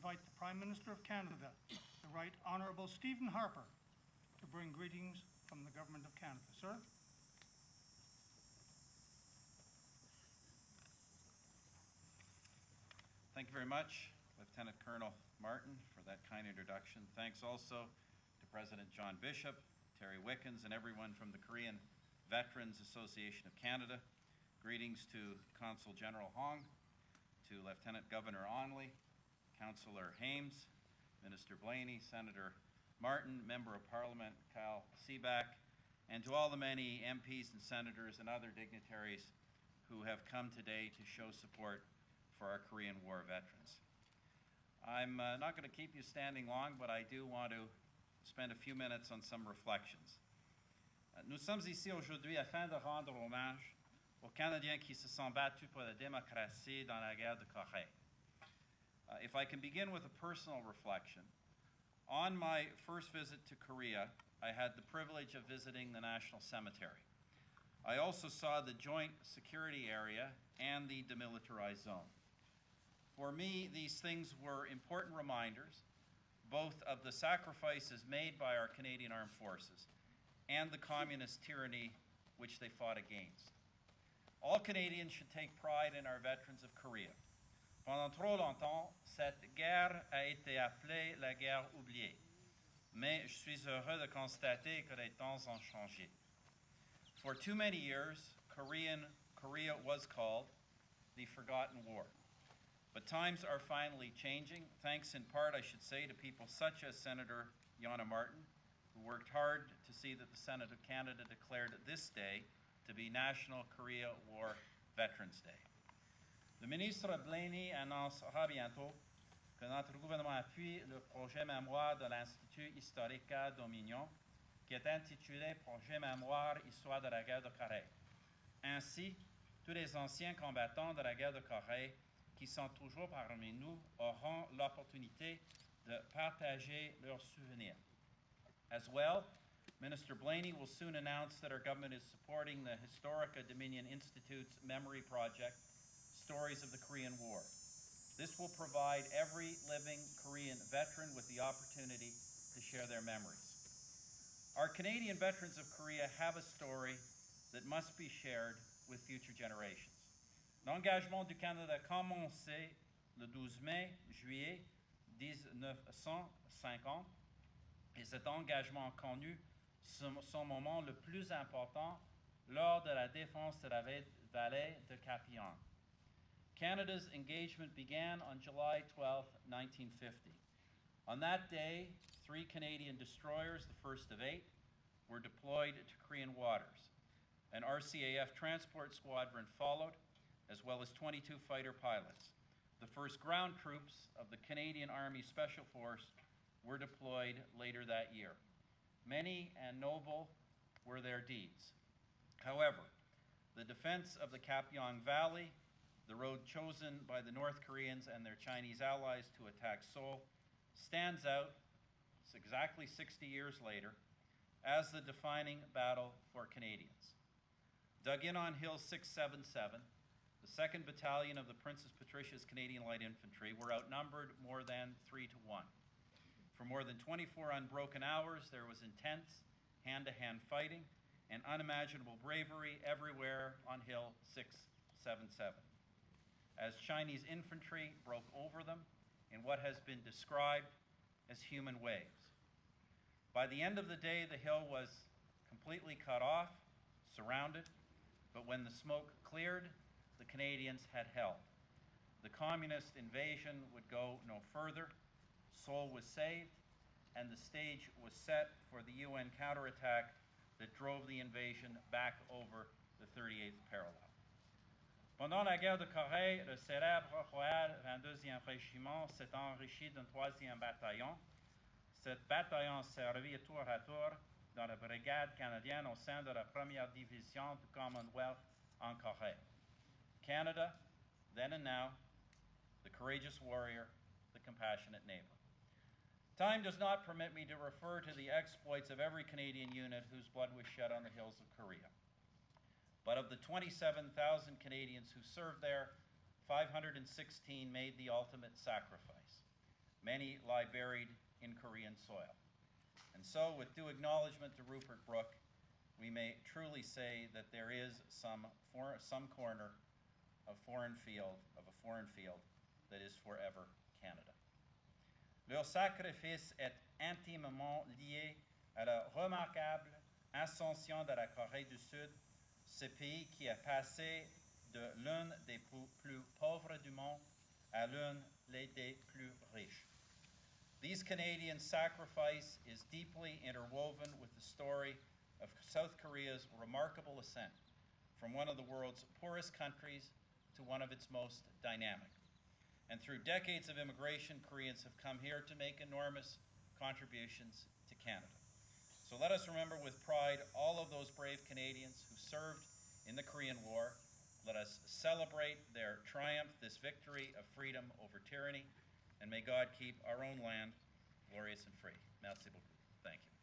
invite the Prime Minister of Canada, the Right Honourable Stephen Harper, to bring greetings from the Government of Canada. Sir? Thank you very much, Lieutenant Colonel Martin, for that kind introduction. Thanks also to President John Bishop, Terry Wickens, and everyone from the Korean Veterans Association of Canada. Greetings to Consul General Hong, to Lieutenant Governor Onley, Councillor Hames, Minister Blaney, Senator Martin, Member of Parliament Kyle Seaback, and to all the many MPs and senators and other dignitaries who have come today to show support for our Korean War veterans. I'm not going to keep you standing long, but I do want to spend a few minutes on some reflections. Nous sommes ici aujourd'hui afin de rendre hommage aux Canadiens qui se sont battus pour la démocratie dans la guerre de Corée. If I can begin with a personal reflection, on my first visit to Korea, I had the privilege of visiting the National Cemetery. I also saw the Joint Security Area and the demilitarized zone. For me, these things were important reminders, both of the sacrifices made by our Canadian Armed Forces and the communist tyranny which they fought against. All Canadians should take pride in our veterans of Korea. Pendant trop longtemps, cette guerre a été appelée la guerre oubliée. Mais je suis heureux de constater que les temps ont changé. For too many years, Korea was called the Forgotten War. But times are finally changing, thanks in part, I should say, to people such as Senator Yana Martin, who worked hard to see that the Senate of Canada declared this day to be National Korea War Veterans Day. Le ministre Blaney annoncera bientôt que notre gouvernement appuie le projet mémoire de l'Institut historique Dominion, qui est intitulé Projet mémoire Histoire de la guerre de Corée. Ainsi, tous les anciens combattants de la guerre de Corée qui sont toujours parmi nous auront l'opportunité de partager leurs souvenirs. As well, Minister Blaney will soon announce that our government is supporting the Historica Dominion Institute's memory project, Stories of the Korean War. This will provide every living Korean veteran with the opportunity to share their memories. Our Canadian veterans of Korea have a story that must be shared with future generations. L'engagement du Canada a commencé le 12 juillet 1950 et cet engagement connu son moment le plus important lors de la défense de la vallée de Capian. Canada's engagement began on July 12, 1950. On that day, 3 Canadian destroyers, the first of 8, were deployed to Korean waters. An RCAF transport squadron followed, as well as 22 fighter pilots. The first ground troops of the Canadian Army Special Force were deployed later that year. Many and noble were their deeds. However, the defense of the Kapyong Valley, the road chosen by the North Koreans and their Chinese allies to attack Seoul, stands out, it's exactly 60 years later, as the defining battle for Canadians. Dug in on Hill 677, the 2nd Battalion of the Princess Patricia's Canadian Light Infantry were outnumbered more than 3-1. For more than 24 unbroken hours, there was intense hand-to-hand fighting and unimaginable bravery everywhere on Hill 677, as Chinese infantry broke over them in what has been described as human waves. By the end of the day, the hill was completely cut off, surrounded, but when the smoke cleared, the Canadians had held. The communist invasion would go no further. Seoul was saved, and the stage was set for the UN counterattack that drove the invasion back over the 38th parallel. Pendant la guerre de Corée, le célèbre Royal 22e Régiment s'est enrichi d'un 3e bataillon. Cet bataillon servit tour à tour dans la brigade canadienne au sein de la 1ère division du Commonwealth en Corée. Canada, then and now, the courageous warrior, the compassionate neighbor. Time does not permit me to refer to the exploits of every Canadian unit whose blood was shed on the hills of Korea. But of the 27,000 Canadians who served there, 516 made the ultimate sacrifice. Many lie buried in Korean soil. And so, with due acknowledgement to Rupert Brooke, we may truly say that there is some corner of a foreign field that is forever Canada. Leur sacrifice est intimement lié à la remarquable ascension de la Corée du Sud, ce pays qui est passé de l'un des plus pauvres du monde à l'un des plus riches. These Canadian sacrifice is deeply interwoven with the story of South Korea's remarkable ascent from one of the world's poorest countries to one of its most dynamic. And through decades of immigration, Koreans have come here to make enormous contributions to Canada. So let us remember with pride all of those brave Canadians who served in the Korean War. Let us celebrate their triumph, this victory of freedom over tyranny, and may God keep our own land glorious and free. Merci beaucoup. Thank you.